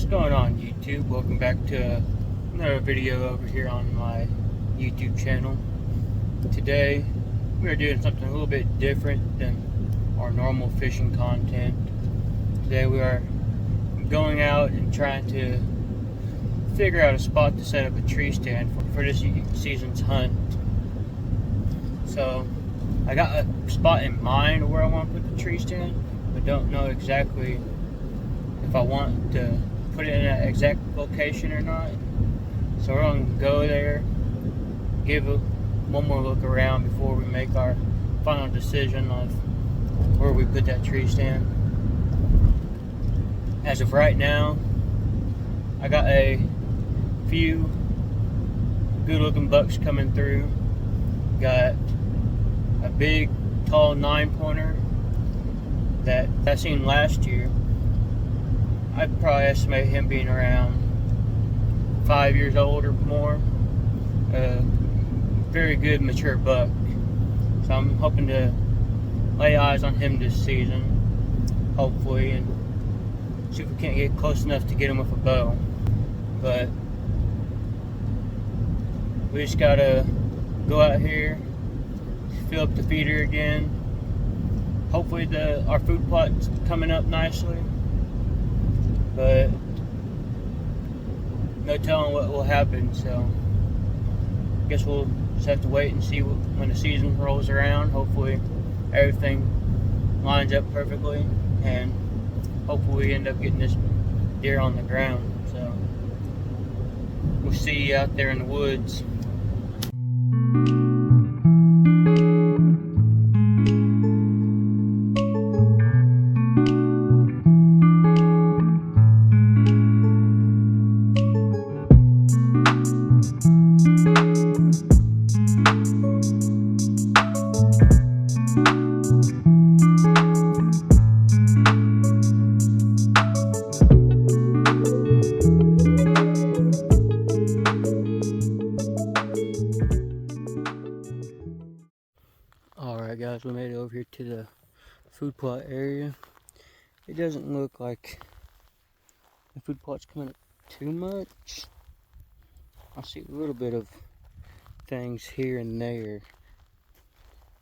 going on, YouTube? Welcome back to another video over here on my YouTube channel. Today we are doing something a little bit different than our normal fishing content. Today we are going out and trying to figure out a spot to set up a tree stand for this season's hunt. So I got a spot in mind where I want to put the tree stand, but don't know exactly if I want to put it in that exact location or not. So we're going to go there, give it one more look around before we make our final decision of where we put that tree stand. As of right now, I got a few good looking bucks coming through. Got a big tall 9-pointer that I seen last year. I'd probably estimate him being around 5 years old or more. Very good mature buck. So I'm hoping to lay eyes on him this season, hopefully, and see if we can't get close enough to get him with a bow. But we just gotta go out here, fill up the feeder again. Hopefully our food plot's coming up nicely. But no telling what will happen, so I guess we'll just have to wait and see when the season rolls around. Hopefully everything lines up perfectly, and hopefully we end up getting this deer on the ground. So we'll see you out there in the woods. Alright guys, we made it over here to the food plot area. It doesn't look like the food plot's coming up too much. I see a little bit of things here and there,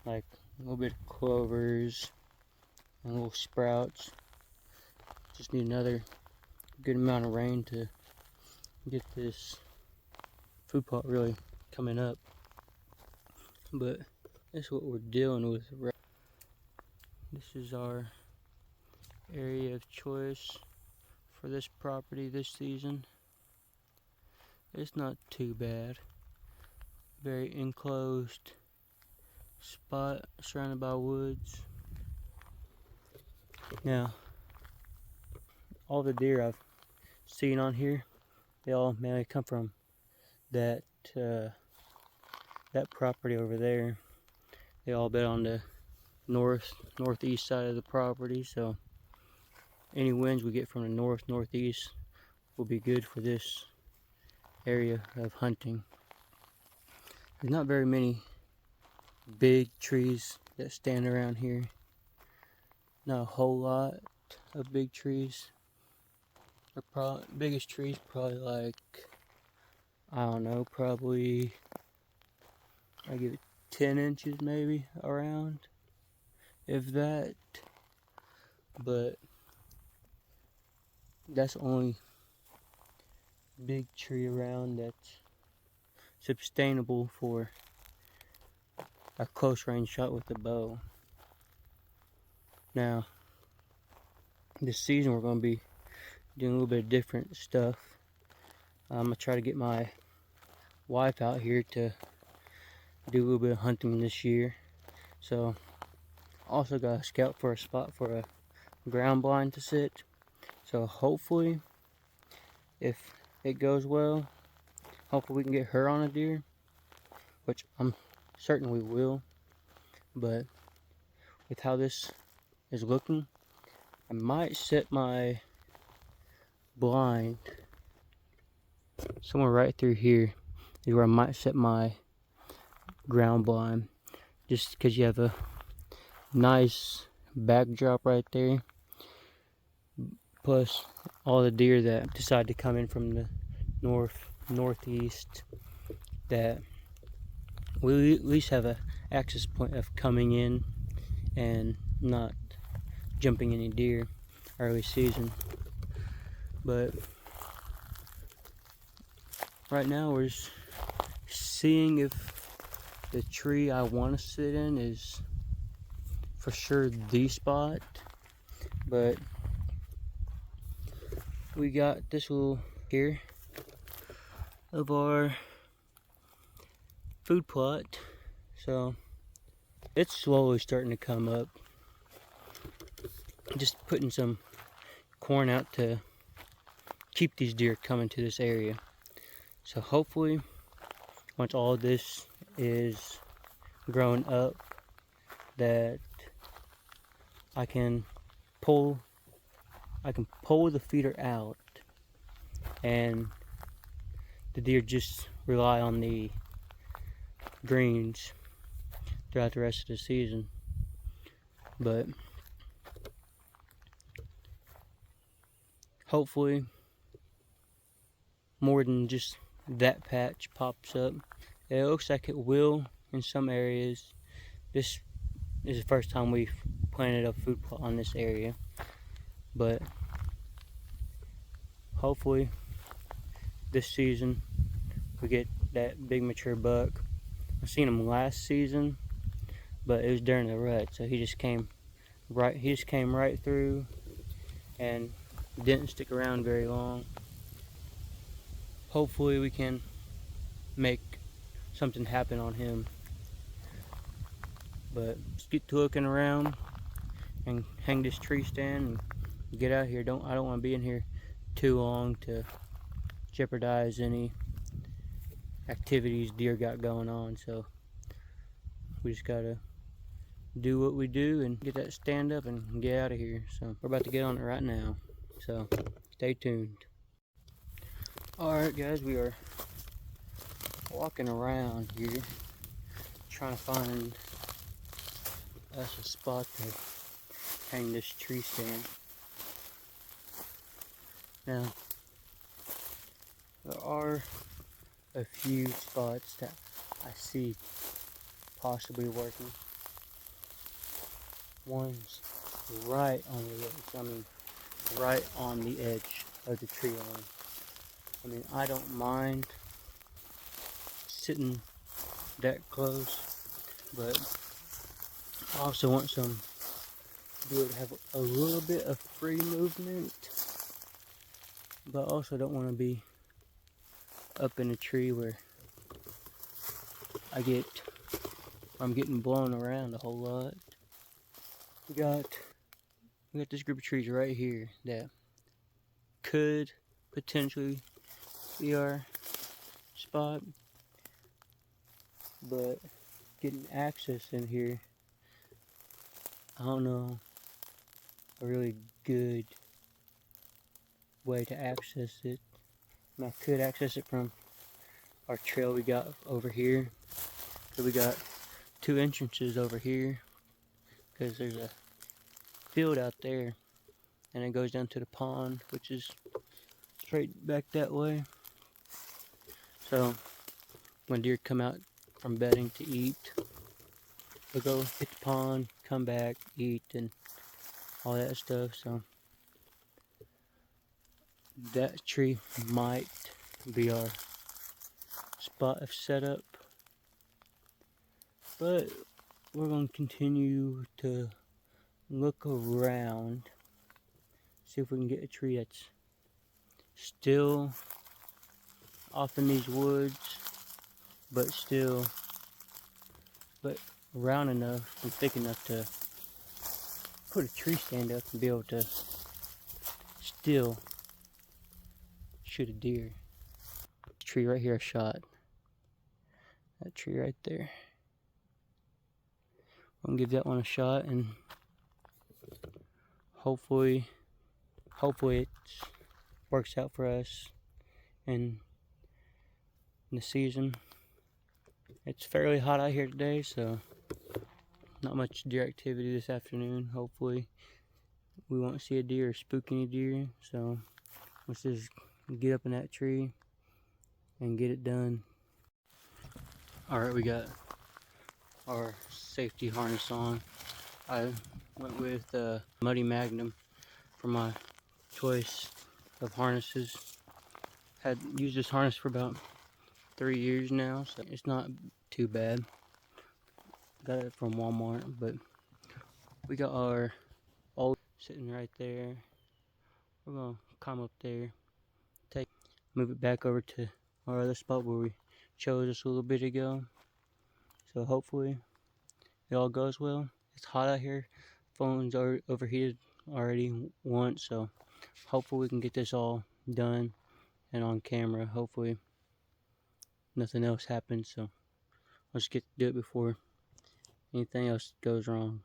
like a little bit of clovers and little sprouts. Just need another good amount of rain to get this food plot really coming up. But that's what we're dealing with. This is our area of choice for this property this season. It's not too bad. Very enclosed spot surrounded by woods. Now, all the deer I've seen on here, they all mainly come from that property over there. They all been on the northeast side of the property, so any winds we get from the northeast will be good for this area of hunting. There's not very many big trees that stand around here. Not a whole lot of big trees. The biggest trees probably like, I don't know, probably I give it 10 inches maybe around, if that. But that's the only big tree around that's sustainable for a close range shot with the bow. Now, this season we're going to be doing a little bit of different stuff. I'm going to try to get my wife out here to do a little bit of hunting this year. So also got to scout for a spot for a ground blind to sit. So hopefully, if it goes well, hopefully we can get her on a deer, which I'm certain we will. But with how this is looking, I might set my blind somewhere right through here is where I might set my ground blind, just because you have a nice backdrop right there. plus all the deer that decide to come in from the northeast, that we at least have a access point of coming in and not jumping any deer early season. But right now we're just seeing if the tree I want to sit in is for sure the spot. But we got this little here of our food plot, so it's slowly starting to come up. Just putting some corn out to keep these deer coming to this area. So hopefully once all this is grown up, that I can pull the feeder out and the deer just rely on the greens throughout the rest of the season. But hopefully more than just that patch pops up. It looks like it will in some areas. This is the first time we've planted a food plot on this area, but hopefully this season we get that big mature buck. I seen him last season, but it was during the rut, so he just came right through and didn't stick around very long. Hopefully we can make something happen on him. But let's get to looking around and hang this tree stand and get out of here. I don't want to be in here too long to jeopardize any activities deer got going on. So we just gotta do what we do and get that stand up and get out of here. So we're about to get on it right now, so stay tuned. Alright guys, we are walking around here trying to find us a spot to hang this tree stand. Now there are a few spots that I see possibly working. One's right on the edge, I mean right on the edge of the tree line. I mean, I don't mind sitting that close, but I also want to be able to have a little bit of free movement, but also don't want to be up in a tree where I'm getting blown around a whole lot. We got this group of trees right here that could potentially be our spot, but getting access in here, I don't know a really good way to access it. And I could access it from our trail we got over here. So we got two entrances over here because there's a field out there and it goes down to the pond, which is straight back that way. So when deer come out from bedding to eat, they'll go hit the pond, come back, eat, and all that stuff. So that tree might be our spot of setup, but we're going to continue to look around, see if we can get a tree that's still off in these woods, but round enough and thick enough to put a tree stand up and be able to still shoot a deer. This tree right here I shot. That tree right there. I'm gonna give that one a shot and hopefully it works out for us in the season. It's fairly hot out here today, so not much deer activity this afternoon. Hopefully we won't see a deer or spook any deer. So let's just get up in that tree and get it done. Alright, we got our safety harness on. I went with Muddy Magnum for my choice of harnesses. Had used this harness for about 3 years now, so it's not too bad. Got it from Walmart, but we got our old sitting right there. We're gonna climb up there, move it back over to our other spot where we chose just a little bit ago. So hopefully it all goes well. It's hot out here. Phone's overheated already once, so hopefully we can get this all done and on camera. Hopefully nothing else happens, so let's get to do it before anything else goes wrong.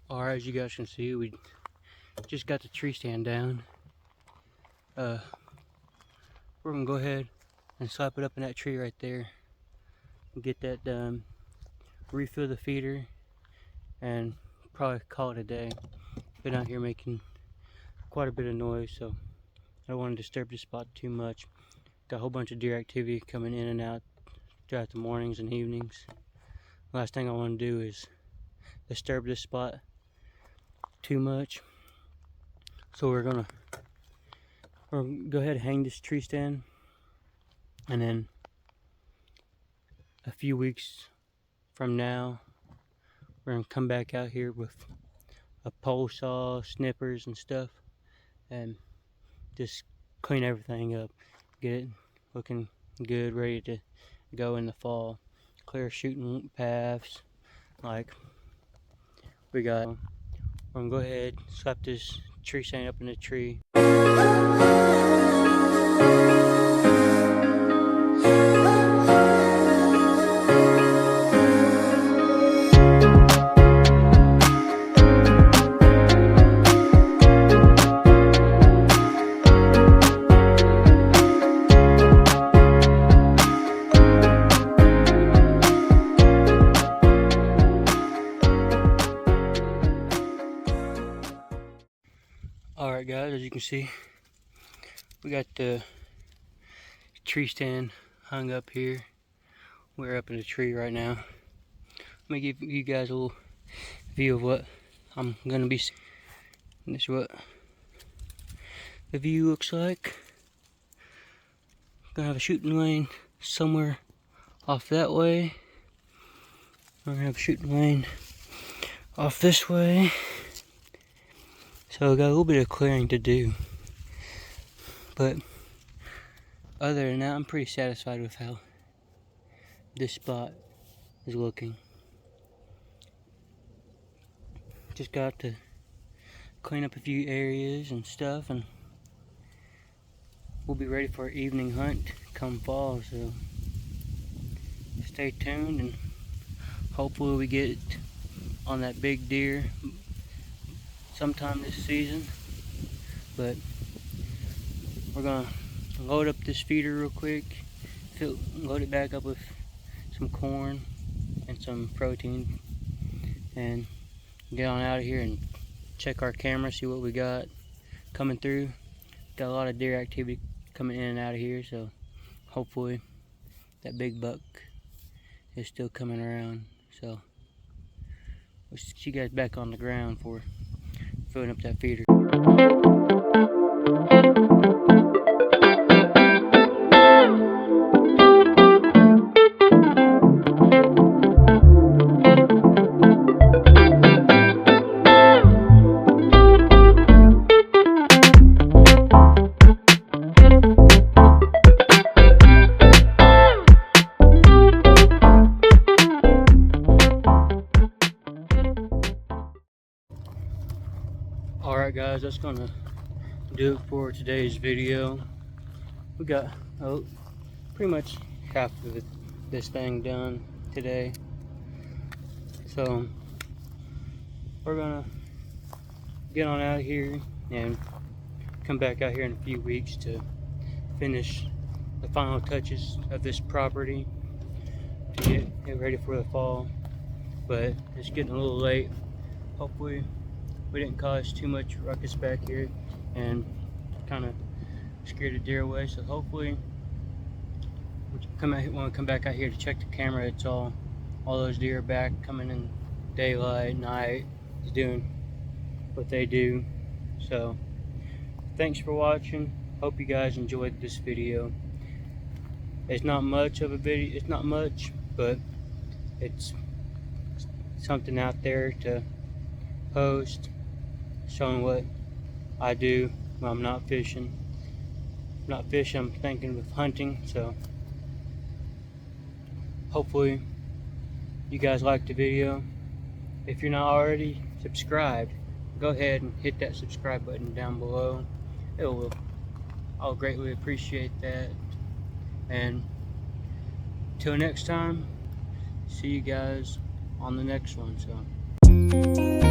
Alright, as you guys can see, we just got the tree stand down. We're gonna go ahead and slap it up in that tree right there and get that done. Refill the feeder and probably call it a day. Been out here making quite a bit of noise, so I don't want to disturb the spot too much. Got a whole bunch of deer activity coming in and out throughout the mornings and evenings. Last thing I want to do is disturb this spot too much. So we're gonna go ahead and hang this tree stand, and then a few weeks from now we're gonna come back out here with a pole saw, snippers and stuff, and just clean everything up, get it looking good, ready to go in the fall. Clear shooting paths like we got. We're gonna go ahead, slap this tree stand up in the tree. Alright guys, as you can see, we got the tree stand hung up here. We're up in the tree right now. Let me give you guys a little view of what I'm gonna be seeing. This is what the view looks like. Gonna have a shooting lane somewhere off that way. We're gonna have a shooting lane off this way. So we got a little bit of clearing to do, but other than that, I'm pretty satisfied with how this spot is looking. Just got to clean up a few areas and stuff, and we'll be ready for our evening hunt come fall. So stay tuned, and hopefully we get on that big deer sometime this season. But we're gonna load up this feeder real quick, load it back up with some corn and some protein, and get on out of here and check our camera, see what we got coming through. Got a lot of deer activity coming in and out of here, so hopefully that big buck is still coming around. So we'll see you guys back on the ground for filling up that feeder. Alright guys, that's gonna do it for today's video. We got pretty much half of this thing done today. So we're gonna get on out of here and come back out here in a few weeks to finish the final touches of this property to get ready for the fall. But it's getting a little late. Hopefully we didn't cause too much ruckus back here and kind of scared the deer away. So hopefully when we come back out here to check the camera, it's all those deer are back, coming in daylight, night, doing what they do. So thanks for watching. Hope you guys enjoyed this video. It's not much of a video, it's not much, but it's something out there to post, showing what I do when I'm not fishing. I'm thinking of hunting. So hopefully you guys liked the video. If you're not already subscribed, go ahead and hit that subscribe button down below. I'll greatly appreciate that. And till next time, see you guys on the next one. So